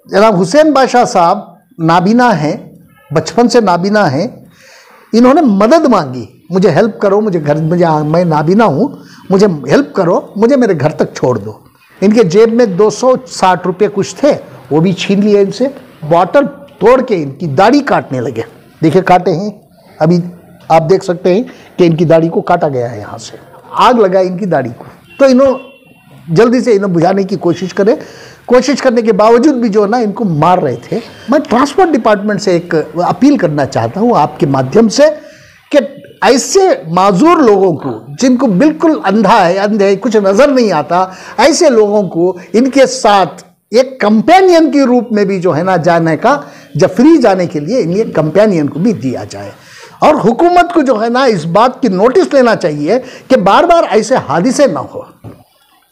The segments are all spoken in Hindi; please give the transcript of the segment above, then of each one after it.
जनाब हुसैन बादशाह साहब नाबीना हैं, बचपन से नाबीना हैं। इन्होंने मदद मांगी, मुझे हेल्प करो, मैं नाबीना हूँ, मुझे हेल्प करो, मुझे मेरे घर तक छोड़ दो। इनके जेब में 260 रुपये कुछ थे, वो भी छीन लिए इनसे। बॉटल तोड़ के इनकी दाढ़ी काटने लगे। देखिए काटे हैं, अभी आप देख सकते हैं कि इनकी दाढ़ी को काटा गया है, यहाँ से आग लगा इनकी दाढ़ी को। तो इन्होंने जल्दी से इन्हें बुझाने की कोशिश करने के बावजूद भी जो है ना इनको मार रहे थे। मैं ट्रांसपोर्ट डिपार्टमेंट से एक अपील करना चाहता हूँ आपके माध्यम से कि ऐसे माजूर लोगों को, जिनको बिल्कुल अंधे कुछ नजर नहीं आता, ऐसे लोगों को इनके साथ एक कंपेनियन के रूप में भी जो है ना जाने का, जब फ्री जाने के लिए इन्हें कंपेनियन को भी दिया जाए। और हुकूमत को जो है ना इस बात की नोटिस लेना चाहिए कि बार बार ऐसे हादिसे ना हो।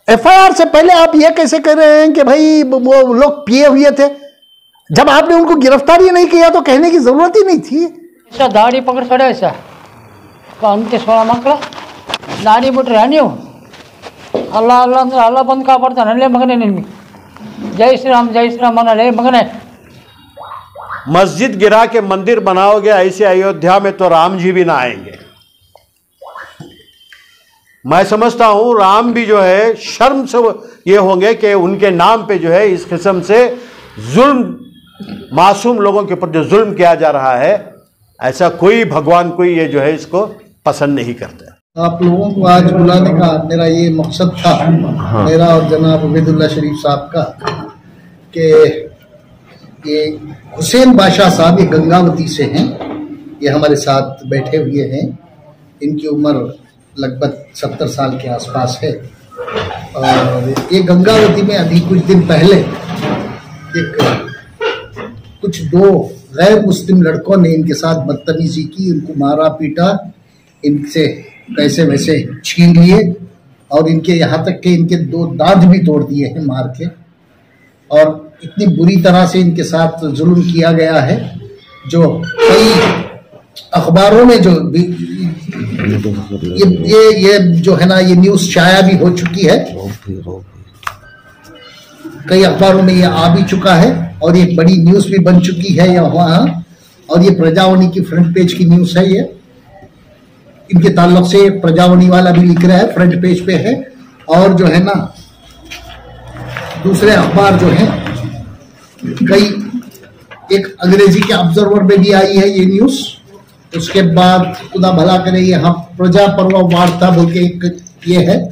एफआईआर से पहले आप ये कैसे कह रहे हैं कि भाई वो लोग पिए हुए थे? जब आपने उनको गिरफ्तार ही नहीं किया तो कहने की जरूरत ही नहीं थी। ऐसा दाढ़ी पकड़ खड़ा ऐसा अंत 16 मಕ್ಕಳ दाढ़ी बिट्रे ನೀವು ಅಲ್ಲ ಅಲ್ಲ ಅಂದ್ರೆ ಅಲ್ಲ ಬಂದು ಕಾಪಾಡ್ತಾನಲ್ಲೇ ಮಗನೇ ನಿನ್ಗೆ जय श्री राम ಅನ್ನಲೇ ಮಗನೇ। मस्जिद गिरा के मंदिर बनाओगे, ऐसे अयोध्या में तो राम जी भी ना आएंगे। मैं समझता हूं राम भी जो है शर्म से ये होंगे कि उनके नाम पे जो है इस किस्म से जुल्म, मासूम लोगों के ऊपर जो जुल्म किया जा रहा है, ऐसा कोई भगवान कोई ये जो है इसको पसंद नहीं करता। आप लोगों को आज बुलाने का मेरा ये मकसद था, मेरा और जनाब उबैदुल्लाह शरीफ साहब का, कि ये हुसैन बादशाह साहब ये गंगावती से हैं, ये हमारे साथ बैठे हुए हैं। इनकी उम्र लगभग 70 साल के आसपास है। और ये गंगावती में अभी कुछ दिन पहले कुछ 2 गैर मुस्लिम लड़कों ने इनके साथ बदतमीजी की, इनको मारा पीटा, इनसे पैसे वैसे छीन लिए और इनके यहाँ तक के इनके 2 दांत भी तोड़ दिए हैं मार के। और इतनी बुरी तरह से इनके साथ जुल्म किया गया है, जो कई अखबारों में जो ये जो है ना ये न्यूज़ शाया भी हो चुकी है, कई अखबारों में ये आ भी चुका है और एक बड़ी न्यूज़ भी बन चुकी है वहाँ। और ये प्रजावाणी की फ्रंट पेज की न्यूज़ है। ये इनके ताल्लुक से प्रजावाणी वाला भी लिख रहा है, फ्रंट पेज पे है। और जो है ना दूसरे अखबार जो है कई, एक अंग्रेजी के ऑब्जर्वर में भी आई है ये न्यूज़। उसके बाद खुदा भला करे यहाँ प्रजा पर्व वार्ता बोल के एक ये है,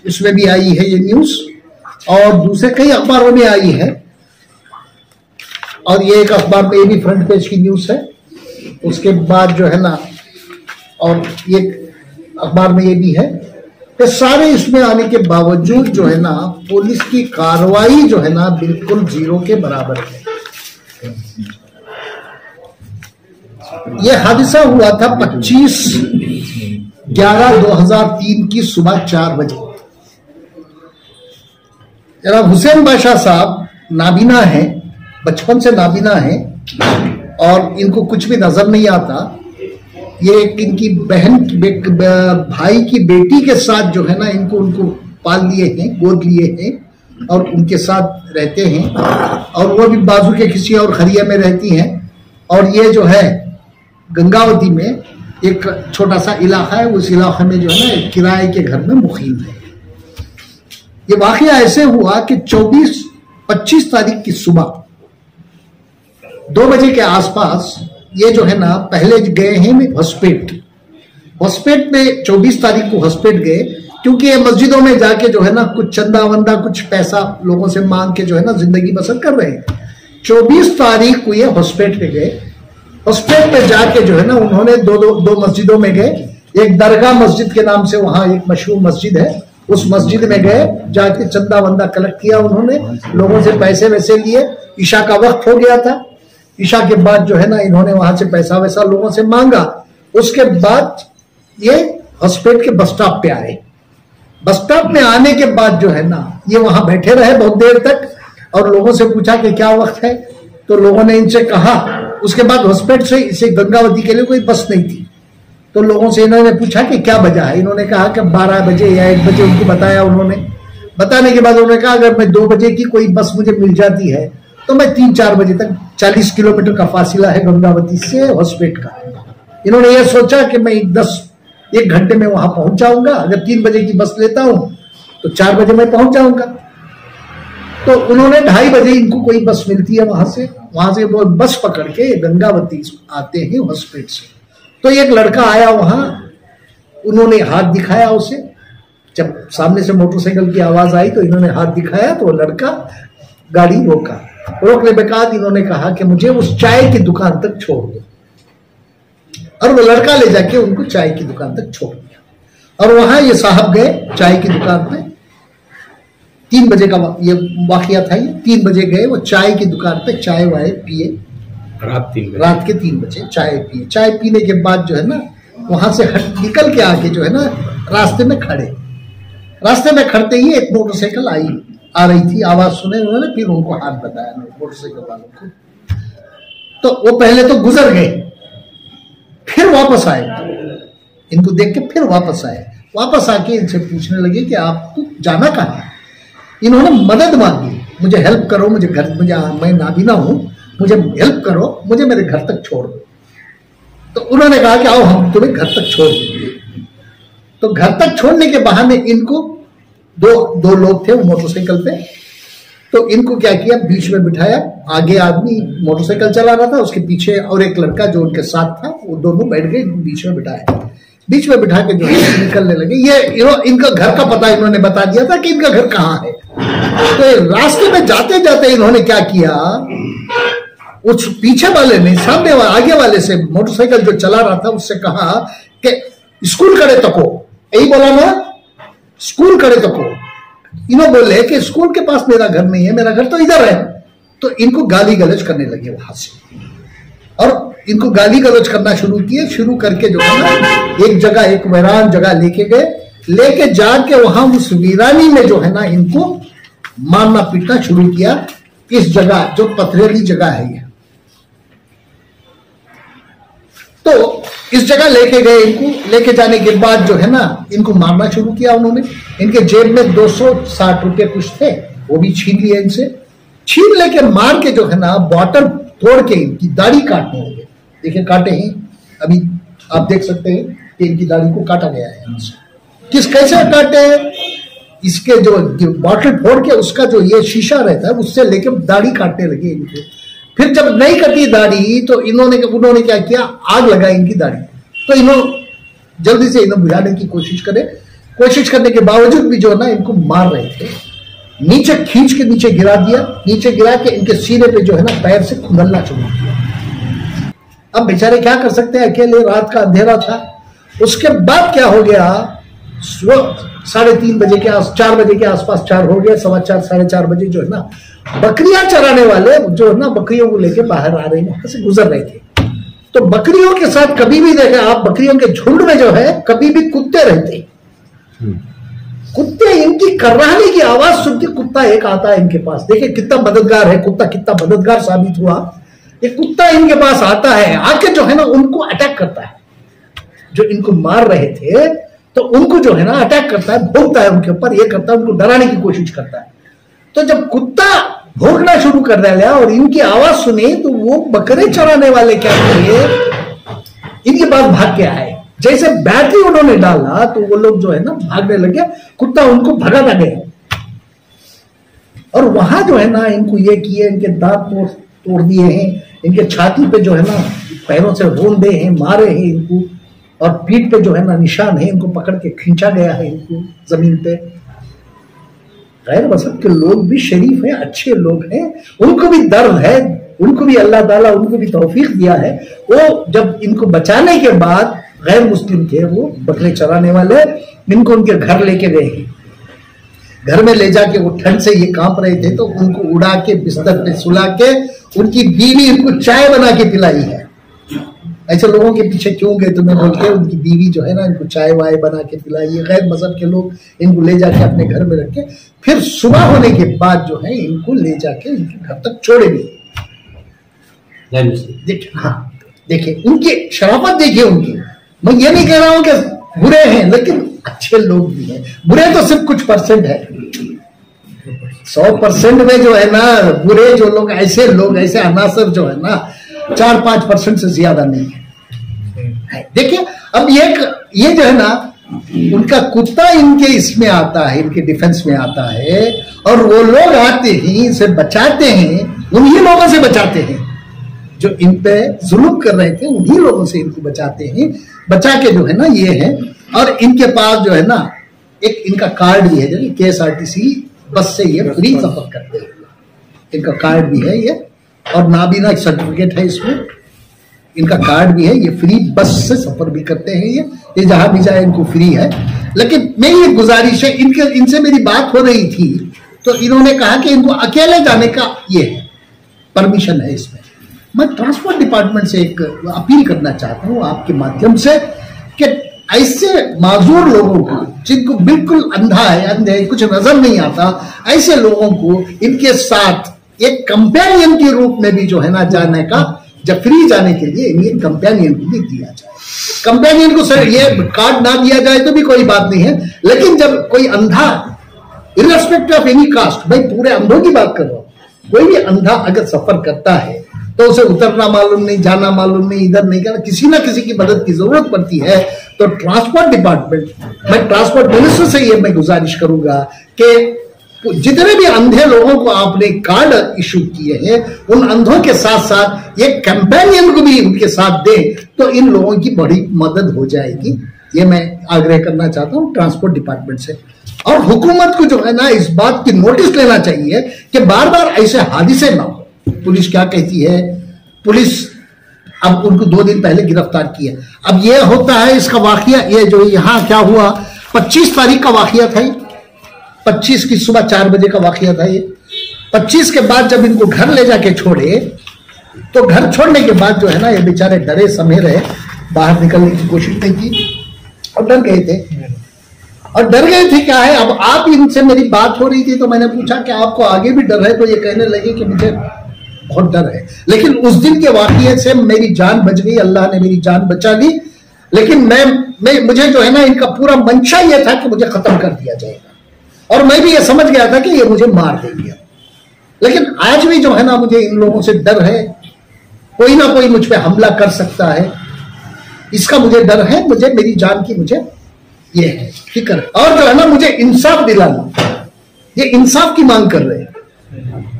उसमें भी आई है ये न्यूज़। और दूसरे कई अखबारों में आई है। और ये एक अखबार में ये भी फ्रंट पेज की न्यूज़ है। उसके बाद जो है ना और ये अखबार में ये भी है कि सारे इसमें आने के बावजूद जो है ना पुलिस की कार्रवाई जो है ना बिल्कुल 0 के बराबर है। ये हादसा हुआ था 25/11/2003 की सुबह 4 बजे। जनाब हुसैन बादशाह साहब नाबीना हैं, बचपन से नाबीना हैं और इनको कुछ भी नजर नहीं आता। ये इनकी बहन भाई की बेटी के साथ जो है ना उनको पाल लिए हैं, गोद लिए हैं और उनके साथ रहते हैं। और वो भी बाजू के किसी और खरिया में रहती हैं। और ये जो है गंगावती में एक छोटा सा इलाका है, उस इलाके में जो है ना किराए के घर में मुकीम है। ये वाकया ऐसे हुआ कि 25 तारीख की सुबह 2 बजे के आसपास ये जो है ना पहले गए हैं हॉस्पेट में 24 तारीख को हॉस्पेट गए, क्योंकि ये मस्जिदों में जाके जो है ना कुछ चंदा वंदा कुछ पैसा लोगों से मांग के जो है ना जिंदगी बसर कर रहे हैं। 24 तारीख को ये हॉस्पेट पे गए। हॉस्पेट पे जाके जो है ना उन्होंने दो मस्जिदों में गए। एक दरगाह मस्जिद के नाम से वहाँ एक मशहूर मस्जिद है, उस मस्जिद में गए, जाके चंदा वंदा कलेक्ट किया उन्होंने, लोगों से पैसे वैसे लिए। ईशा का वक्त हो गया था। ईशा के बाद जो है ना इन्होंने वहां से पैसा वैसा लोगों से मांगा। उसके बाद ये हॉस्पिटल के बस स्टॉप पे आए। बस स्टॉप में आने के बाद जो है ना ये वहां बैठे रहे बहुत देर तक और लोगों से पूछा कि क्या वक्त है, तो लोगों ने इनसे कहा। उसके बाद हॉस्पिटल से इसे गंगावती के लिए कोई बस नहीं थी, तो लोगों से इन्होंने पूछा कि क्या वजह है। इन्होंने कहा कि 12 बजे या 1 बजे उनको बताया। उन्होंने बताने के बाद उन्होंने कहा अगर मैं 2 बजे की कोई बस मुझे मिल जाती है तो मैं 3-4 बजे तक, 40 किलोमीटर का फासिला है गंगावती से हॉस्पिटल का। इन्होंने ये सोचा कि मैं 1 घंटे में वहां पहुंच जाऊंगा, अगर 3 बजे की बस लेता हूं तो 4 बजे मैं पहुंच जाऊंगा। तो उन्होंने 2:30 बजे इनको कोई बस मिलती है वहां से वो बस पकड़ के गंगावती आते हैं हॉस्पिटल से। तो एक लड़का आया वहां, उन्होंने हाथ दिखाया उसे, जब सामने से मोटरसाइकिल की आवाज आई तो इन्होंने हाथ दिखाया तो वो लड़का गाड़ी रोकने के बाद इन्होंने कहा कि मुझे उस चाय की दुकान तक छोड़ दो, और वो लड़का ले जाके उनको चाय की दुकान तक छोड़ दिया। और वहां ये साहब गए चाय की दुकान पे, 3 बजे का ये वाकया था, ये 3 बजे गए, वो चाय की दुकान पे चाय वाय पिए, रात के 3 बजे चाय पिए। चाय पीने के बाद जो है ना वहां से निकल के आके जो है ना रास्ते में खड़ते ही एक मोटरसाइकिल आ रही थी, आवाज सुने उन्होंने, फिर उनको हाथ बताया मोटरसाइकिल वालों को। तो वो पहले तो गुजर गए, फिर वापस आए, इनको देख के फिर वापस आके इनसे पूछने लगे कि आपको जाना कहाँ है। इन्होंने मदद मांगी, मुझे हेल्प करो, मैं नाबीना हूं, मुझे हेल्प करो, मुझे मेरे घर तक छोड़ दो। तो उन्होंने कहा कि आओ हम तुम्हें घर तक छोड़ देंगे। तो घर तक छोड़ने के बहाने इनको दो लोग थे वो मोटरसाइकिल पे, तो इनको क्या किया, बीच में बिठाया, आगे आदमी मोटरसाइकिल चला रहा था, उसके पीछे और एक लड़का जो उनके साथ था, वो दोनों बैठ गए, बीच में बिठा के जो है निकलने लगे। ये इनका घर का पता इन्होंने बता दिया था कि इनका घर कहाँ है। तो रास्ते में जाते जाते इन्होंने क्या किया, उस पीछे वाले ने आगे वाले से मोटरसाइकिल जो चला रहा था उससे कहा कि स्कूल करे तको, यही बोला ना, स्कूल करे तको। इन्होंने बोले कि स्कूल के पास मेरा घर नहीं है, मेरा घर तो इधर है। तो इनको गाली गलौज करने लगे वहां से, और इनको गाली गलौज करना शुरू करके जो है ना एक जगह, एक वीरान जगह लेके जाके वहां उस वीरानी में जो है ना इनको मारना पीटना शुरू किया। इस जगह जो पथरेली जगह है ये, तो इस जगह लेके गए, इनको लेके जाने के बाद जो है ना इनको मारना शुरू किया उन्होंने। इनके जेब में 260 रुपए कुछ थे, वो भी छीन लिए इनसे। छीन लेके मार के जो है ना बॉटल तोड़ के इनकी दाढ़ी काटने लगे। देखिए काटे हैं, अभी आप देख सकते हैं कि इनकी दाढ़ी को काटा गया है। कैसे काटे हैं, इसके जो बॉटल फोड़ के उसका जो ये शीशा रहता है उससे लेके दाढ़ी काटने लगे इनके। फिर जब नहीं कटी दाढ़ी तो उन्होंने क्या किया, आग लगाई इनकी दाढ़ी। तो इन्होंने जल्दी से इन्हें बुझाने की कोशिश करने के बावजूद भी जो है ना इनको मार रहे थे। नीचे खींच के नीचे गिरा दिया, नीचे गिरा के इनके सीने पे जो है ना पैर से खुंदलना शुरू किया। अब बेचारे क्या कर सकते हैं, अकेले, रात का अंधेरा था। उसके बाद क्या हो गया, 3:30 बजे के 4 बजे के आसपास 4 हो गया, 4:15 साढ़े 4 बजे जो है ना बकरियां चराने वाले जो है ना बकरियों को लेके बाहर आ रहे हैं, वहां से गुजर रहे थे। तो बकरियों के साथ कभी भी देखे आप, बकरियों के झुंड में जो है कभी भी कुत्ते रहते। कुत्ते इनकी कर्राहने की आवाज सुन के कुत्ता एक आता है इनके पास। देखिए कितना मददगार है कुत्ता, कितना मददगार साबित हुआ। एक कुत्ता इनके पास आता है, आके जो है ना उनको अटैक करता है। जो इनको मार रहे थे तो उनको जो है ना अटैक करता है, भौंकता है उनके ऊपर, ये करता है, उनको डराने की कोशिश करता है। तो जब कुत्ता भौंकना शुरू कर दिया और इनकी आवाज सुनी तो वो बकरे चराने वाले क्या किए, इनके पास भाग के आए। जैसे बैटरी उन्होंने डाला तो वो लोग जो है ना भागने लगे, कुत्ता उनको भगाता गया। और वहां जो है ना इनको ये किए, इनके दांत तोड़ दिए हैं, इनके छाती पे जो है ना पैरों से रोंदे हैं, मारे हैं इनको, और पीठ पे जो है ना निशान है, इनको पकड़ के खींचा गया है इनको जमीन पे। गैर मजहब के लोग भी शरीफ हैं, अच्छे लोग हैं, उनको भी दर्द है, उनको भी अल्लाह ताला उनको भी तौफीक दिया है। वो जब इनको बचाने के बाद गैर मुस्लिम थे वो बकरे चराने वाले, इनको उनके घर लेके गए हैं। घर में ले जाके वो ठंड से ये कांप रहे थे तो उनको उड़ा के बिस्तर पे सुला के उनकी बीवी उनको चाय बना के पिलाई है। ऐसे लोगों के पीछे क्यों गए तुम्हें बोल के उनकी बीवी जो है ना इनको चाय वाय बना के पिलाई है। गैर मजहब के लोग इनको ले जाके अपने घर में रखे, फिर सुबह होने के बाद जो है इनको ले जाके इनके घर तक छोड़े भी। देखिए, हाँ देखिए उनकी शराफत, देखिए उनकी। मैं ये नहीं कह रहा हूं कि बुरे हैं, लेकिन अच्छे लोग भी हैं। बुरे तो सिर्फ कुछ % है। 100% में जो है ना बुरे जो लोग ऐसे अनासर जो है ना 4-5% से ज्यादा नहीं है। देखिए अब ये जो है ना उनका कुत्ता इनके इसमें आता है, इनके डिफेंस में आता है, और वो लोग आते ही इसे बचाते हैं, उन्हीं लोगों से बचाते हैं जो इन पे जुल्म कर रहे थे, उन्हीं लोगों से इनको बचाते हैं। बचा के जो है ना ये है, और इनके पास जो है ना एक इनका कार्ड भी है, जो KSRTC बस से ये फ्री सफर करते हैं, इनका कार्ड भी है ये, और नाबीना एक सर्टिफिकेट है इसमें, इनका कार्ड भी है, ये फ्री बस से सफर भी करते हैं, ये जहां भी जाए इनको फ्री है। लेकिन मेरी एक गुजारिश है, इनसे मेरी बात हो रही थी तो इन्होंने कहा कि इनको अकेले जाने का ये है, परमिशन है इसमें। मैं ट्रांसपोर्ट डिपार्टमेंट से एक अपील करना चाहता हूं आपके माध्यम से कि ऐसे माजूर लोगों को, जिनको बिल्कुल अंधे कुछ नजर नहीं आता, ऐसे लोगों को इनके साथ एक कंपेनियन के रूप में भी जो है ना जाने का, जब फ्री जाने के लिए इन्हें कंपेनियन को भी दिया जाए। कंपेनियन को सर ये कार्ड ना दिया जाए तो भी कोई बात नहीं है, लेकिन जब कोई अंधा, इर्रेस्पेक्टिव ऑफ एनी कास्ट, भाई पूरे अंधों की बात कर रहा हूं, कोई भी अंधा अगर सफर करता है तो उसे उतरना मालूम नहीं, जाना मालूम नहीं, इधर नहीं करना, किसी ना किसी की मदद की जरूरत पड़ती है, तो ट्रांसपोर्ट डिपार्टमेंट, मैं ट्रांसपोर्ट मिनिस्टर से ये मैं गुजारिश करूंगा कि जितने भी अंधे लोगों को आपने कार्ड इशू किए हैं, उन अंधों के साथ साथ ये कंपेनियन को भी उनके साथ दें, तो इन लोगों की बड़ी मदद हो जाएगी। ये मैं आग्रह करना चाहता हूं ट्रांसपोर्ट डिपार्टमेंट से। और हुकूमत को जो है ना इस बात की नोटिस लेना चाहिए कि बार बार ऐसे हादसे ना हो। पुलिस क्या कहती है, पुलिस अब उनको 2 दिन पहले गिरफ्तार किया, अब ये होता है इसका वाकया, ये जो यहाँ क्या हुआ 25 तारीख का वाकया था, 25 की सुबह 4 बजे का वाकया था ये। 25 के बाद जब इनको घर ले जाके छोड़े, तो घर छोड़ने के बाद जो है ना ये बेचारे डरे समय रहे, बाहर निकलने की कोशिश नहीं की और डर गए थे। और डर गए थे क्या है, अब आप इनसे मेरी बात हो रही थी तो मैंने पूछा कि आपको आगे भी डर है, तो ये कहने लगे कि मुझे बहुत डर है। लेकिन उस दिन के वाकये से मेरी जान बच गई, अल्लाह ने मेरी जान बचा ली। लेकिन मुझे जो है ना इनका पूरा मंशा यह था कि मुझे खत्म कर दिया जाएगा, और मैं भी ये समझ गया था कि ये मुझे मार देंगे। लेकिन आज भी जो है ना मुझे इन लोगों से डर है, कोई ना कोई मुझ पे हमला कर सकता है, इसका मुझे डर है, मुझे मेरी जान की मुझे ये है फिक्र। और जो है ना मुझे इंसाफ दिलाना, ये इंसाफ की मांग कर रहे हैं,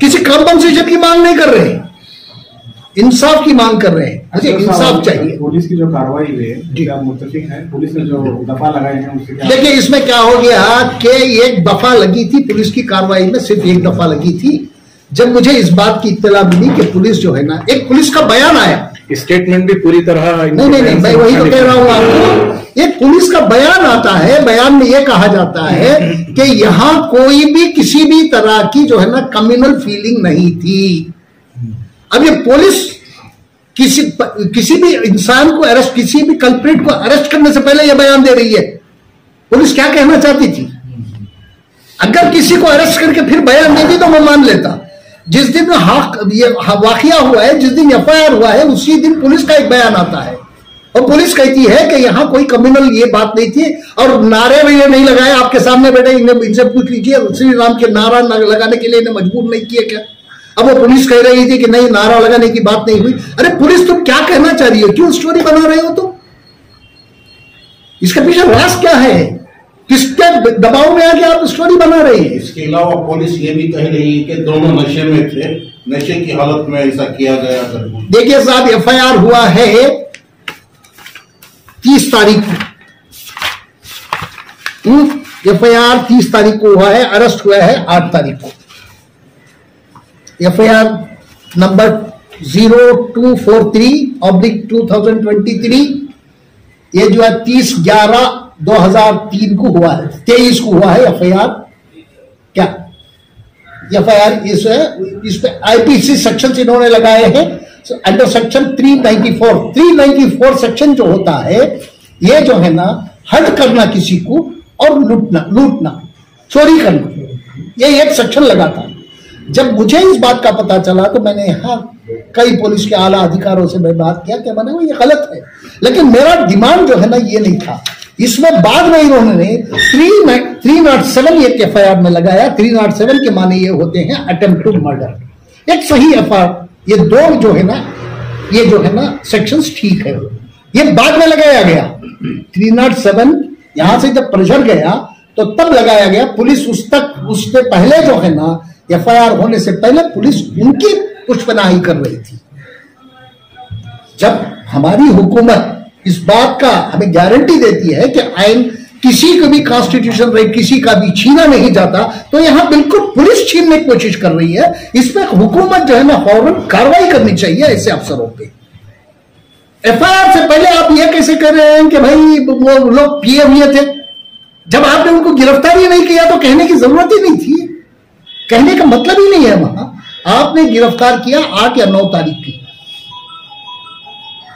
किसी कंपनसेशन की मांग नहीं कर रहे हैं, इंसाफ की मांग कर रहे हैं, मुझे इंसाफ चाहिए। पुलिस की जो कार्रवाई हुई है, क्या मुत्तफिक है? पुलिस ने जो दफा लगाए हैं उससे क्या? देखिए इसमें क्या हो गया कि एक दफा लगी थी पुलिस की कार्रवाई में, सिर्फ एक दफा लगी थी। जब मुझे इस बात की इत्तला मिली कि पुलिस जो है ना, एक पुलिस का बयान आया, स्टेटमेंट भी पूरी तरह नहीं, मैं वही तो कह रहा हूं आपको, एक पुलिस का बयान आता है, बयान में यह कहा जाता है कि यहां कोई भी किसी भी तरह की जो है ना कम्युनल फीलिंग नहीं थी। अब ये पुलिस किसी भी इंसान को अरेस्ट, किसी भी कल्प्रिट को अरेस्ट करने से पहले यह बयान दे रही है। पुलिस क्या कहना चाहती थी? अगर किसी को अरेस्ट करके फिर बयान देती तो मैं मान लेता। जिस दिन ये वाकया हुआ है, जिस दिन FIR हुआ है, उसी दिन पुलिस का एक बयान आता है और पुलिस कहती है कि यहां कोई कम्युनल ये बात नहीं थी, और नारे में ये नहीं लगाए। आपके सामने बैठे इनसे पूछ लीजिए, श्री राम के नारा लगाने के लिए इन्हें मजबूर नहीं किया क्या? अब वो पुलिस कह रही थी कि नहीं, नारा लगाने की बात नहीं हुई। अरे पुलिस तुम क्या कहना चाह रही हो? क्यों स्टोरी बना रहे हो तुम? इसके पीछे राज क्या है? किसके दबाव में आके आप स्टोरी बना रहे हैं? इसके अलावा पुलिस ये भी कह रही है कि दोनों नशे में थे, नशे की हालत में ऐसा किया गया। देखिए साहब, FIR हुआ है 30 तारीख को, FIR 30 तारीख को हुआ है, अरेस्ट हुआ है 8 तारीख को। FIR नंबर 0243/2023, ये जो है 30/11/2003 को हुआ है, 23 को हुआ है FIR। क्या FIR इस पे IPC सेक्शन इन्होंने लगाए हैं, अंडर सेक्शन 394 सेक्शन जो होता है, ये जो है ना हर्ट करना किसी को और लूटना, चोरी करना, ये एक सेक्शन लगा था। जब मुझे इस बात का पता चला तो मैंने यहाँ कई पुलिस के आला अधिकारों से मैं बात किया कि मैंने वो ये गलत है, लेकिन मेरा डिमांड जो है ना ये नहीं था। इसमें बाद में इन्होंने 307 एक FIR में लगाया। 307 के माने ये होते हैं अटेम्प्ट टू मर्डर। एक सही FIR, ये दो जो है ना, ये जो है ना सेक्शंस ठीक है। ये बाद में लगाया गया 307, यहां से जब प्रेशर गया तो तब लगाया गया। पुलिस उससे पहले जो है ना FIR होने से पहले पुलिस उनकी पुष्पनाही कर रही थी। जब हमारी हुकूमत इस बात का हमें गारंटी देती है कि आइन किसी को भी कॉन्स्टिट्यूशन राइट किसी का भी छीना नहीं जाता, तो यहां बिल्कुल पुलिस छीनने की कोशिश कर रही है। इस पर हुकूमत जो है ना फौरन कार्रवाई करनी चाहिए ऐसे अफसरों पे। FIR से पहले आप ये कैसे कर रहे हैं कि भाई वो लोग पिए हुए थे? जब आपने उनको गिरफ्तार ही नहीं किया तो कहने की जरूरत ही नहीं थी। कहने का मतलब ही नहीं है। वहां आपने गिरफ्तार किया 8 या 9 तारीख की।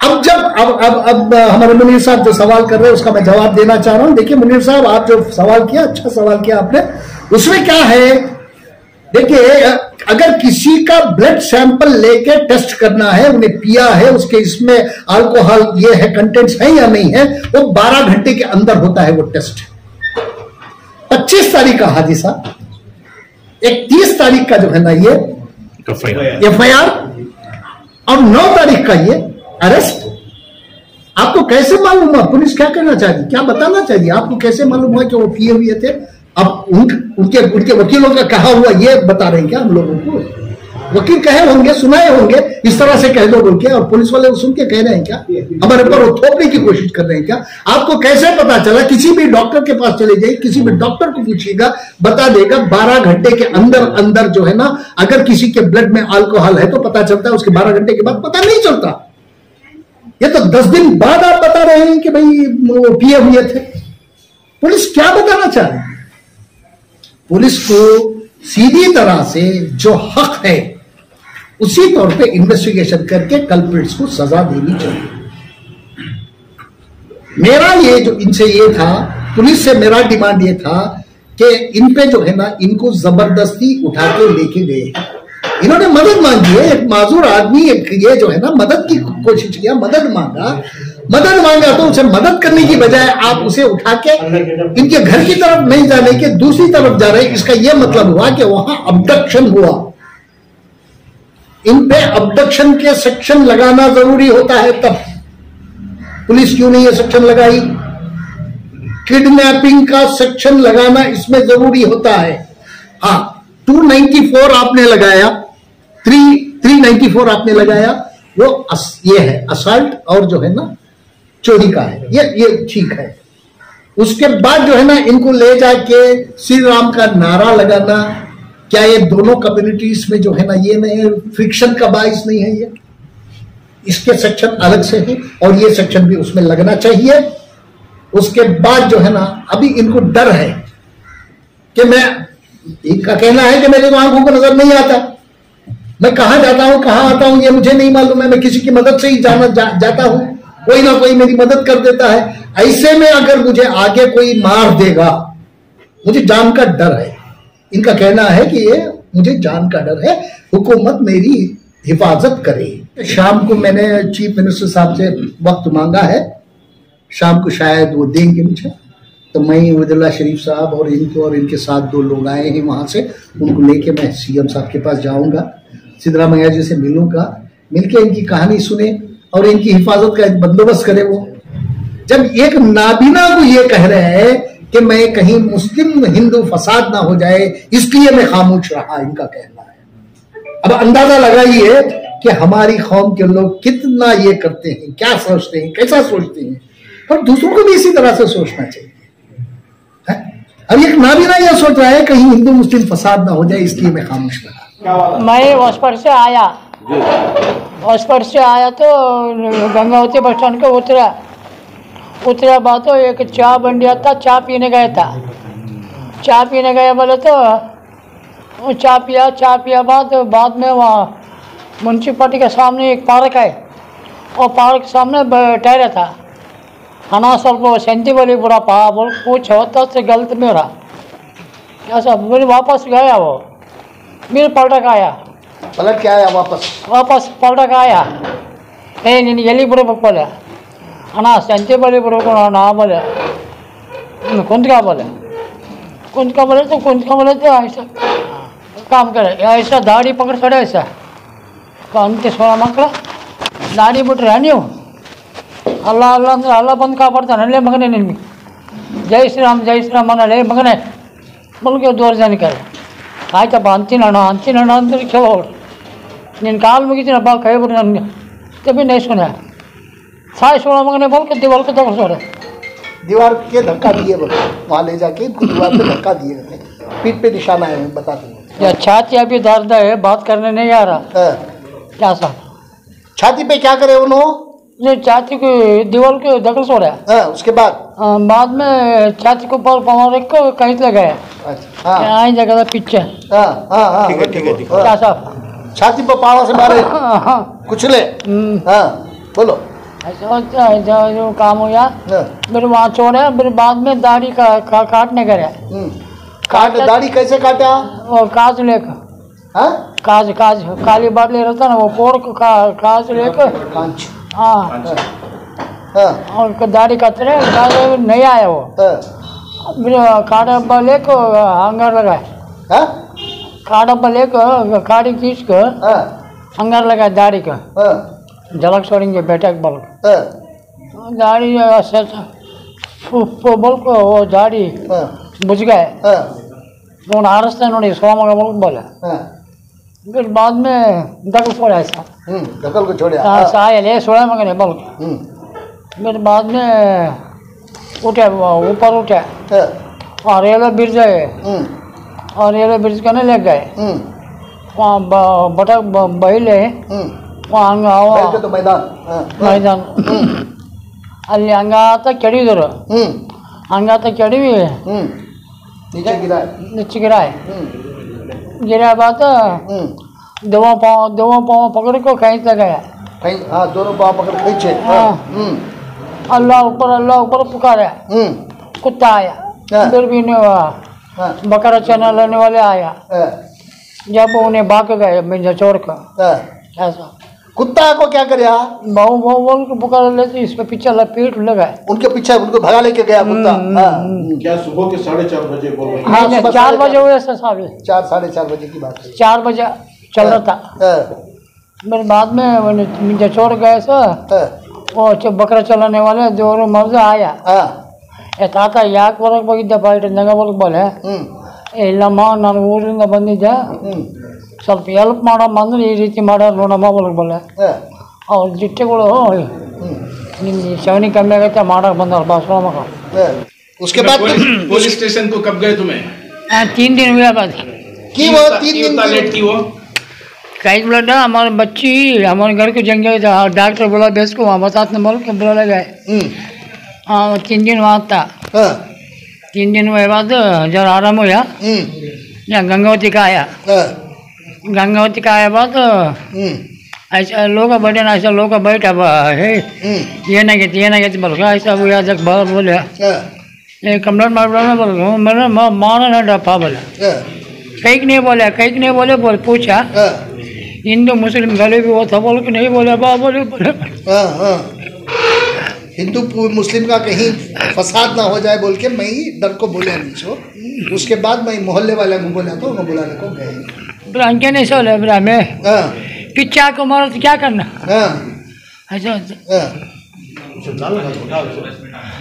अब हमारे मुनीर साहब जो सवाल कर रहे हैं उसका मैं जवाब देना चाह रहा हूं। देखिए मुनीर साहब, आप जो सवाल किया, अच्छा सवाल किया आपने। उसमें क्या है, देखिए अगर किसी का ब्लड सैंपल लेके टेस्ट करना है, उन्हें पिया है, उसके इसमें अल्कोहल ये है कंटेंट्स है या नहीं है, वो 12 घंटे के अंदर होता है वो टेस्ट। 25 तारीख का हादिसा, 31 तारीख का जो है ना ये FIR और 9 तारीख का ये अरेस्ट। आपको कैसे मालूम हुआ? पुलिस क्या करना चाहिए, क्या बताना चाहिए? आपको कैसे मालूम हुआ कि वो पिए हुए थे? अब उनके वकीलों का कहा हुआ ये बता रहे हैं क्या हम लोगों को? वकील कहे होंगे, सुनाए होंगे, इस तरह से कह दो बोल के, और पुलिस वाले सुन के कह रहे हैं क्या? हमारे पर वो थोपने की कोशिश कर रहे हैं क्या? आपको कैसे पता चला? किसी भी डॉक्टर के पास चले जाइए, किसी भी डॉक्टर को पूछिएगा, बता देगा 12 घंटे के अंदर अंदर जो है ना, अगर किसी के ब्लड में अल्कोहल है तो पता चलता है, उसके 12 घंटे के बाद पता नहीं चलता। ये तो 10 दिन बाद आप बता रहे हैं कि भाई वो पिए हुए थे। पुलिस क्या बताना चाह रही है? पुलिस को सीधी तरह से जो हक है उसी तौर पे इन्वेस्टिगेशन करके कल्प्रिट्स को सजा देनी चाहिए। मेरा ये जो इनसे ये था, पुलिस से मेरा डिमांड ये था कि इन पे जो है ना, इनको जबरदस्ती उठा के लेके गए। इन्होंने मदद मांगी है, एक माजूर आदमी ये जो है ना मदद की कोशिश किया, मदद मांगा तो उसे मदद करने की बजाय आप उसे उठा के इनके घर की तरफ नहीं जाने के दूसरी तरफ जा रहे हैं। इसका यह मतलब हुआ कि वहां अबडक्शन हुआ। इन पे अबडक्शन के सेक्शन लगाना जरूरी होता है, तब पुलिस क्यों नहीं ये सेक्शन लगाई? किडनैपिंग का सेक्शन लगाना इसमें जरूरी होता है। हाँ, 294 आपने लगाया, 394 आपने लगाया, वो ये है असल्ट और जो है ना चोरी का है, ये ठीक है। उसके बाद जो है ना इनको ले जाके श्री राम का नारा लगाना, क्या ये दोनों कम्युनिटीज में जो है ना ये नहीं फ्रिक्शन का बाइस नहीं है? ये इसके सेक्शन अलग से है और ये सेक्शन भी उसमें लगना चाहिए। उसके बाद जो है ना अभी इनको डर है कि इनका कहना है कि मेरे आंखों को नजर नहीं आता, मैं कहां जाता हूं कहां आता हूं ये मुझे नहीं मालूम है, मैं किसी की मदद से ही जाता हूं, कोई ना कोई मेरी मदद कर देता है। ऐसे में अगर मुझे आगे कोई मार देगा, मुझे जान का डर है। इनका कहना है कि ये मुझे जान का डर है, हुकूमत मेरी हिफाजत करे। शाम को मैंने चीफ मिनिस्टर साहब से वक्त मांगा है, शाम को शायद वो देंगे मुझे, तो मैं वदुल्ला शरीफ साहब और इनके साथ 2 लोग आए हैं वहां से, उनको लेके मैं CM साहब के पास जाऊंगा, सिद्धरामैया जी से मिलूंगा, मिलके इनकी कहानी सुने और इनकी हिफाजत का एक बंदोबस्त करे। वो जब एक नाबीना को ये कह रहे हैं कि मैं कहीं मुस्लिम हिंदू फसाद ना हो जाए इसलिए मैं खामोश रहा, इनका कहना है। अब अंदाजा लगाइए कि हमारी कौम के लोग कितना ये करते हैं, क्या सोचते हैं, कैसा सोचते हैं, और दूसरों को भी इसी तरह से सोचना चाहिए। अब एक नाबीना यह सोच रहा है कहीं हिंदू मुस्लिम फसाद ना हो जाए इसलिए मैं खामोश रहा। मैं हॉस्पिटल से आया तो गंगावती बस स्टैंड को उतरा बाद तो एक चाय बंडिया था, चाय पीने गया था। चाय पीने गया बोले तो चाय पिया बाद में वहाँ म्यूनसिपालिटी के सामने एक पार्क है, और पार्क के सामने ठहरा था। खाना स्वल्प सेंती बोली पूरा पा बोल कुछ होता से गलत में रहा ऐसा बोली, वापस गया वो, मेरे पलट का आया, पलट के आया वापस पलट का आया, नहीं एली बुढ़े बोले अना सेंती बोली बुढ़े को ना बोले कुंत का बोले कुंज का बोले तो ऐसा काम करे ऐसा दाढ़ी पकड़ खड़े ऐसा अंत 16 ಮಕ್ಕಳು ದಾಡಿ ಬಿಟ್ರೆ ನೀವು ಅಲ್ಲ ಅಲ್ಲ ಅಂದ್ರೆ ಅಲ್ಲ ಬಂದು ಕಾಪಾಡ್ತಾನೆ ಅಲ್ಲೇ ಮಗನೇ ನಿನ್ಗೆ ಜೈ ಶ್ರೀರಾಮ್ ಅನ್ನಲೇ ಮಗನೇ ಮಲ್ಗೆ ದೋರ್ಜಾನೆ ಕರೆ ಆಯ್ತಪ್ಪ ಅಂತೀನಣ್ಣ ಅಂದ್ರೆ ಚಲೋ ನಿನ್ನ ಕಾಲು ಮುಗಿತೀನಪ್ಪ ಕೈ ಬಿಟ್ಟು ನನಗೆ ತಬ್ಬಿ ನೈಸ್ಕೊನೆ साय 16 मगने बोल के दीवार को दबा छोड़े दीवार के धक्का दिए बोलो वहाँ ले जाके इनको दीवार पे धक्का दिए गए पीठ पे निशाना है बताते हैं या छाती अभी दर्द है बात करने नहीं आ रहा क्या साहब छाती पे क्या करे उन्होंने ये छाती को दीवार को धक्का छोड़ा उसके बाद में छाती को ऊपर पाँव रख को कहीं लगाया आई जगह पीछे ठीक है क्या साहब छाती पर पाँव से मारे कुचले बोलो ऐसा जो काम हुआ मेरे वहाँ छोड़े मेरे बाद में दाढ़ी का काटने करे दाढ़ी कैसे काटा और काज लेकर काज काली बाटली रहता ना वो कोड़ को काज लेकर हाँ और दाढ़ी काटते नहीं आया वो मेरे काटा लेकर अंगार लगाए काटा लेकर काड़ी खींच कर अंगार लगाए दाढ़ी का झलक छोड़ेंगे बेटा के बल दाढ़ी बल को वो दाढ़ी बुझ गए तो हारस्ते नोड़ी 16 मग बल बोले फिर बाद में दखल छोड़ा ऐसा दखल को छोड़ा साय ले 16 मगने बल फिर बाद में उठे ऊपर उठे और रेलवे ब्रिज गए और रेलवे ब्रिज करने लग गए वहाँ बटक बहिले तो मैदान ಅಲ್ಲಿ ಹಂಗಾತ ಕೆಡಿದ್ರು ಹಂಗಾತ ಕೆಡವಿ नीचे गिराए गिरा बात दोनों पाँव पकड़ को कहीं लगाया दोनों पाँव पकड़ खींचे अल्लाह ऊपर पुकारा कुत्ता आया फिर भी नहीं हुआ बकरा चना लेने वाले आया जब उन्हें भाग गए मिर्जा छोड़ कर ऐसा कुत्ता को क्या करया बहु बोल के पुकार लेते इस पे पीछे लपेट लगाए उनके पीछे उनको भगा लेके गया कुत्ता क्या सुबह के 4:30 बजे बोल रहे हैं 4 बजे हुए साहब 4-4:30 बजे की बात है 4 बजे चल रहा था मेरे बाद में मुझे छोड़ गए सर वो बकरा चलाने वाले जो मर्द आया ये ताता याक वरक बगिद्दा पाइट नगा बोले ಇಲ್ಲಮ್ಮ ನಾನು ಊರಿಂದ ಬಂದಿದ್ದೆ ಸ್ವಲ್ಪ ಹೆಲ್ಪ್ ಮಾಡಮ್ಮ ಅಂದ್ರೆ ಈ ರೀತಿ ಮಾಡ್ಯಾರ ನೋಡಮ್ಮ ಬಲೆ ಅವ್ರ ಜಿಟ್ಟೆಗಳು ನಿನ್ನ ಸಗಣಿ ಕಮ್ಮಿ ಆಗೈತೆ ಮಾಡಕ್ಕೆ ಬಂದಾರ ಬಾಸ್ವ ಮಗ उसके बाद पुलिस स्टेशन को कब गए तुम्हें 3 दिन हुआ बाद की वो 3 दिन लेट की वो कहीं बोला हमारे बच्ची हमारे घर के जंगल था डॉक्टर बोला बेस को वहाँ बताते बोल के बोला गए हाँ 3 दिन वहाँ था 3 दिन हुए बाद जरा आराम हुआ यहाँ गंगावती का आया बाद ऐसा लोग बैठे ना ऐसा लोग बैठा है ये ना कहते बोल ऐसा हुआ जब बोले ये कंप्लेंट मार बोल मैंने मारा ना डपा बोला कहीं नहीं बोले बोल पूछा हिंदू मुस्लिम गले भी वो था बोल के नहीं बोले बोले हिंदू मुस्लिम का कहीं फसाद ना हो जाए बोल के मैं ही डर को बोले नीचो उसके बाद मैं मोहल्ले वाले को बोला तो बुलाने को गए ब्रांके नहीं सोले ब्रा में पिच्चा को मारो तो क्या करना ऐसा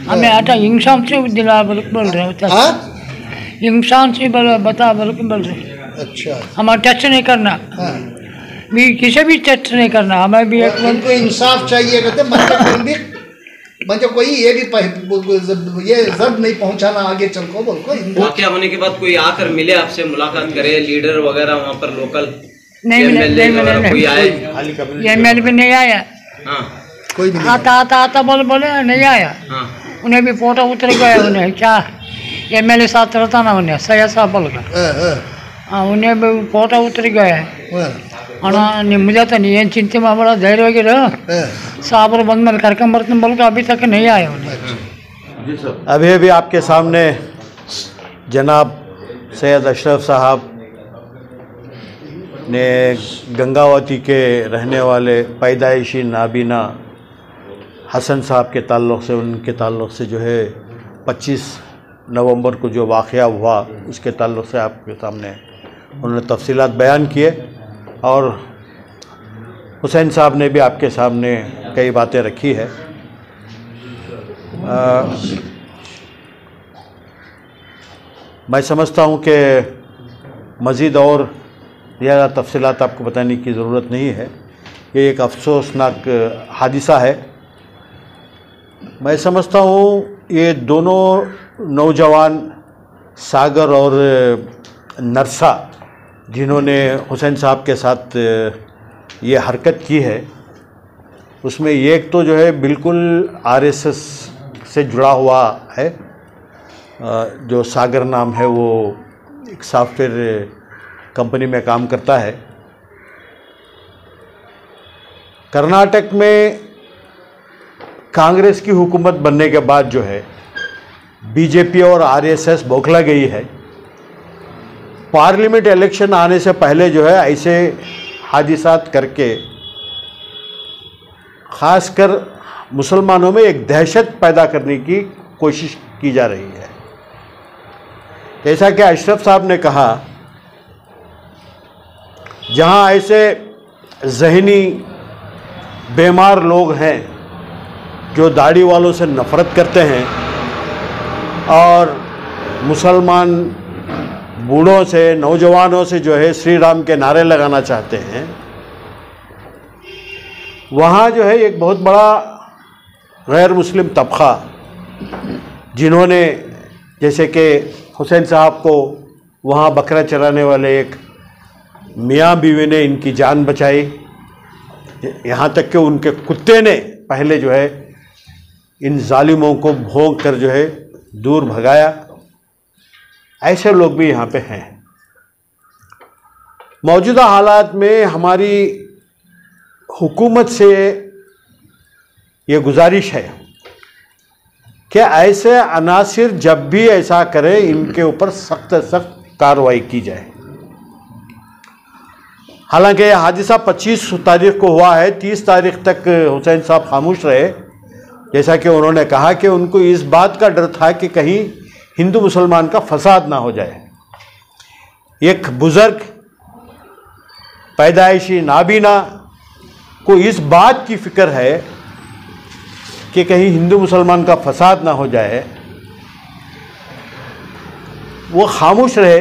हमें आटा इंसान से दिला बोल रहे हो इंसान से बता बोल रहे अच्छा हमारा टच नहीं करना भी किसी भी टच नहीं करना हमें भी उनको इंसाफ चाहिए कहते मतलब कोई ये भी ये जर्द नहीं पहुंचाना आगे चल को बोल को वाकया होने के बाद कोई आकर मिले आपसे मुलाकात करे लीडर वगैरह वहाँ पर लोकल नहीं कोई आए एमएलए भी नहीं आया कोई भी आता बोले नहीं आया उन्हें भी फोटो उतर गया उन्हें क्या एमएलए साथ रहता ना उन्हें सैयद साहब बोल हाँ उन्हें भी फोटो उतर गया ಅಣ್ಣ ನಿಮ್ಮ ಜೊತೆ ನೀ ಏನು ಚಿಂತೆ ಮಾಡಬೇಡ ಧೈರ್ಯವಾಗಿರು ಸಾಬ್ರು ಬಂದ ಮೇಲೆ ಕರ್ಕೊಂಬರ್ತೀನಿ बोल के अभी तक नहीं आया अभी अभी आपके सामने जनाब सैयद अशरफ साहब ने गंगावती के रहने वाले पैदाइशी नाबीना हसन साहब के ताल्लुक़ से उनके ताल्लुक़ से जो है 25 नवंबर को जो वाक़या हुआ उसके ताल्लुक़ से आपके सामने उन्होंने तफसीलात बयान किए, और हुसैन साहब ने भी आपके सामने कई बातें रखी है। मैं समझता हूँ कि मज़ीद और ज़्यादा तफसीलात आपको बताने की ज़रूरत नहीं है। ये एक अफसोसनाक हादिसा है। मैं समझता हूँ ये दोनों नौजवान सागर और नरसा जिन्होंने हुसैन साहब के साथ ये हरकत की है, उसमें एक तो जो है बिल्कुल आरएसएस से जुड़ा हुआ है, जो सागर नाम है, वो एक सॉफ्टवेयर कंपनी में काम करता है। कर्नाटक में कांग्रेस की हुकूमत बनने के बाद जो है बीजेपी और आरएसएस बौखला गई है। पार्लियामेंट इलेक्शन आने से पहले जो है ऐसे हादिसात करके ख़ासकर मुसलमानों में एक दहशत पैदा करने की कोशिश की जा रही है। जैसा कि अशरफ साहब ने कहा, जहां ऐसे ज़हनी बीमार लोग हैं जो दाढ़ी वालों से नफ़रत करते हैं और मुसलमान बूढ़ों से, नौजवानों से जो है श्री राम के नारे लगाना चाहते हैं, वहाँ जो है एक बहुत बड़ा गैर मुस्लिम तबका, जिन्होंने जैसे कि हुसैन साहब को वहाँ बकरा चराने वाले एक मियाँ बीवी ने इनकी जान बचाई, यहाँ तक कि उनके कुत्ते ने पहले जो है इन जालिमों को भोंक कर जो है दूर भगाया। ऐसे लोग भी यहाँ पे हैं। मौजूदा हालात में हमारी हुकूमत से ये गुजारिश है कि ऐसे अनासिर जब भी ऐसा करें, इनके ऊपर सख्त सख्त कार्रवाई की जाए। हालांकि यह हादिसा 25 तारीख को हुआ है, 30 तारीख तक हुसैन साहब खामोश रहे। जैसा कि उन्होंने कहा कि उनको इस बात का डर था कि कहीं हिंदू मुसलमान का फसाद ना हो जाए। एक बुजुर्ग पैदाइशी नाबीना को इस बात की फिक्र है कि कहीं हिंदू मुसलमान का फसाद ना हो जाए, वो खामोश रहे।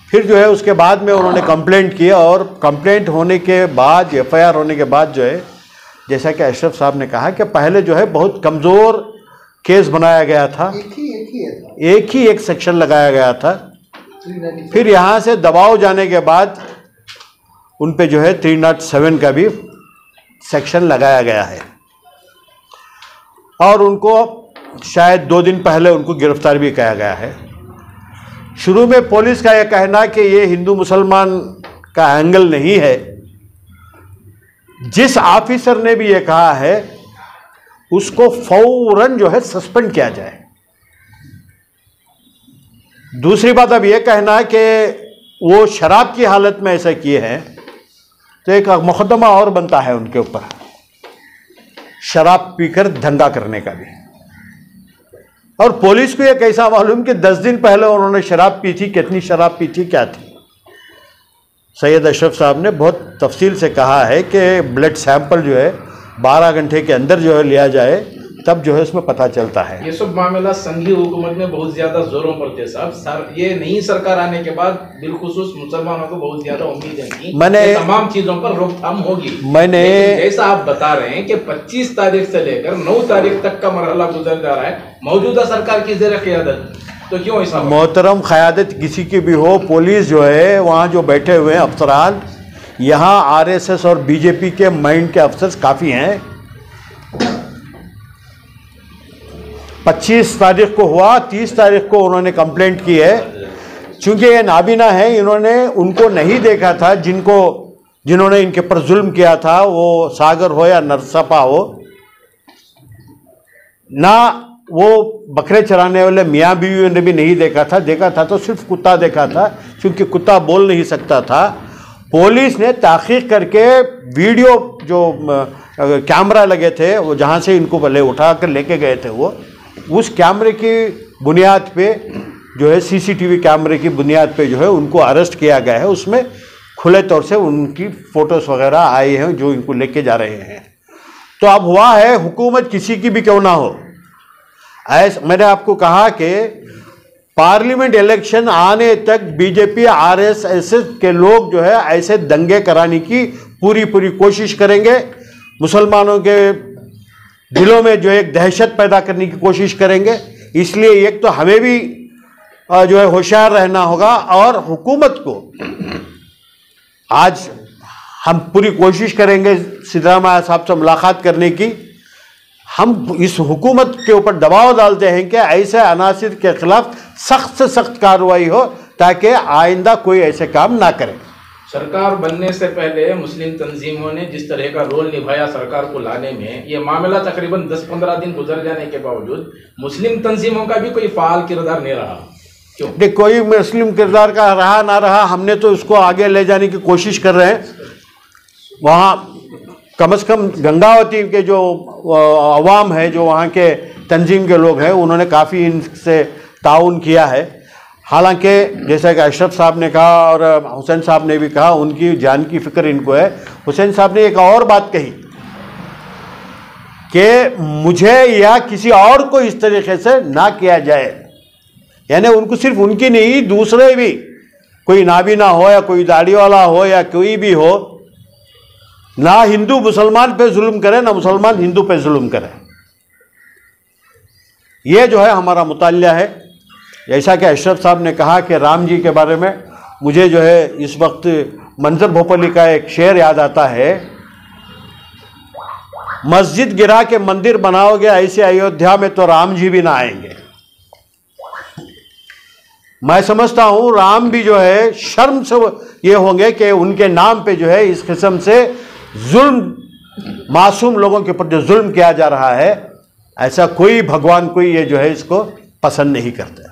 फिर जो है उसके बाद में उन्होंने कंप्लेंट किया, और कंप्लेंट होने के बाद, एफआईआर होने के बाद जो है, जैसा कि अशरफ साहब ने कहा कि पहले जो है बहुत कमज़ोर केस बनाया गया था, एक ही एक सेक्शन लगाया गया था। फिर यहाँ से दबाव जाने के बाद उन पे जो है 307 का भी सेक्शन लगाया गया है, और उनको शायद 2 दिन पहले उनको गिरफ्तार भी किया गया है। शुरू में पुलिस का यह कहना कि ये हिंदू मुसलमान का एंगल नहीं है। जिस ऑफिसर ने भी ये कहा है उसको फौरन जो है सस्पेंड किया जाए। दूसरी बात अब यह कहना है कि वो शराब की हालत में ऐसा किए हैं, तो एक मुकदमा और बनता है उनके ऊपर, शराब पीकर दंगा करने का भी। और पुलिस को यह कैसा मालूम कि 10 दिन पहले उन्होंने शराब पी थी, कितनी शराब पी थी, क्या थी। सैयद अशरफ साहब ने बहुत तफसील से कहा है कि ब्लड सैंपल जो है 12 घंटे के अंदर जो है लिया जाए, तब जो है उसमें पता चलता है। ये सब मामला संघीय हुकूमत में बहुत ज्यादा जोरों पर थे साहब। ये नई सरकार आने के बाद बिलखुसूस मुसलमानों को बहुत ज्यादा उम्मीदें थी, मैंने तमाम चीजों पर रोकथाम होगी। मैंने जैसा आप बता रहे हैं कि 25 तारीख से लेकर 9 तारीख तक का मरहला गुजर जा रहा है मौजूदा सरकार की ज़ेर क़यादत, तो क्यों ऐसा? मोहतरम क़यादत किसी की भी हो, पुलिस जो है वहाँ जो बैठे हुए हैं अफसरान, यहाँ आरएसएस और बीजेपी के माइंड के अफसर काफ़ी हैं। 25 तारीख को हुआ, 30 तारीख को उन्होंने कंप्लेंट की है। चूंकि ये नाबीना है, इन्होंने उनको नहीं देखा था जिन्होंने इनके पर जुल्म किया था, वो सागर हो या नरसपा हो, ना वो बकरे चराने वाले मियाँ बीवी ने भी नहीं देखा था। देखा था तो सिर्फ कुत्ता देखा था, क्योंकि कुत्ता बोल नहीं सकता था। पुलिस ने तहकीक करके वीडियो जो कैमरा लगे थे, वो जहाँ से इनको भले उठा कर लेके गए थे, वो उस कैमरे की बुनियाद पे जो है सीसीटीवी कैमरे की बुनियाद पे जो है उनको अरेस्ट किया गया है। उसमें खुले तौर से उनकी फोटोज वगैरह आए हैं जो इनको लेके जा रहे हैं। तो अब हुआ है, हुकूमत किसी की भी क्यों ना हो, मैंने आपको कहा कि पार्लियामेंट इलेक्शन आने तक बीजेपी आरएसएस के लोग जो है ऐसे दंगे कराने की पूरी कोशिश करेंगे, मुसलमानों के दिलों में जो एक दहशत पैदा करने की कोशिश करेंगे। इसलिए एक तो हमें भी जो है होशियार रहना होगा, और हुकूमत को आज हम पूरी कोशिश करेंगे सिद्धरामैया साहब से मुलाकात करने की। हम इस हुकूमत के ऊपर दबाव डालते हैं कि ऐसे अनासिर के खिलाफ सख्त से सख्त कार्रवाई हो ताकि आइंदा कोई ऐसे काम ना करे। सरकार बनने से पहले मुस्लिम तंजीमों ने जिस तरह का रोल निभाया सरकार को लाने में, ये मामला तकरीबन 10-15 दिन गुजर जाने के बावजूद मुस्लिम तंजीमों का भी कोई फाल किरदार नहीं रहा। क्यों? देख, कोई मुस्लिम किरदार का रहा ना रहा, हमने तो उसको आगे ले जाने की कोशिश कर रहे हैं। वहाँ कम से कम गंगावती के जो अवाम है, जो वहाँ के तंजीम के लोग हैं, उन्होंने काफ़ी इनसे ताउन किया है। हालांकि जैसा कि अशरफ साहब ने कहा और हुसैन साहब ने भी कहा, उनकी जान की फिक्र इनको है। हुसैन साहब ने एक और बात कही कि मुझे या किसी और को इस तरीके से ना किया जाए, यानी उनको सिर्फ उनकी नहीं, दूसरे भी, कोई नाबीना हो या कोई दाढ़ी वाला हो या कोई भी हो, ना हिंदू मुसलमान पे जुल्म करे, ना मुसलमान हिंदू पे जुल्म करे। ये जो है हमारा मुतालिया है। जैसा कि अशरफ साहब ने कहा कि राम जी के बारे में, मुझे जो है इस वक्त मंजर भोपाली का एक शेर याद आता है, मस्जिद गिरा के मंदिर बनाओगे ऐसे अयोध्या में तो राम जी भी ना आएंगे। मैं समझता हूं राम भी जो है शर्म से ये होंगे कि उनके नाम पे जो है इस किस्म से जुल्म, मासूम लोगों के ऊपर जो जुल्म किया जा रहा है, ऐसा कोई भगवान कोई ये जो है इसको पसंद नहीं करता।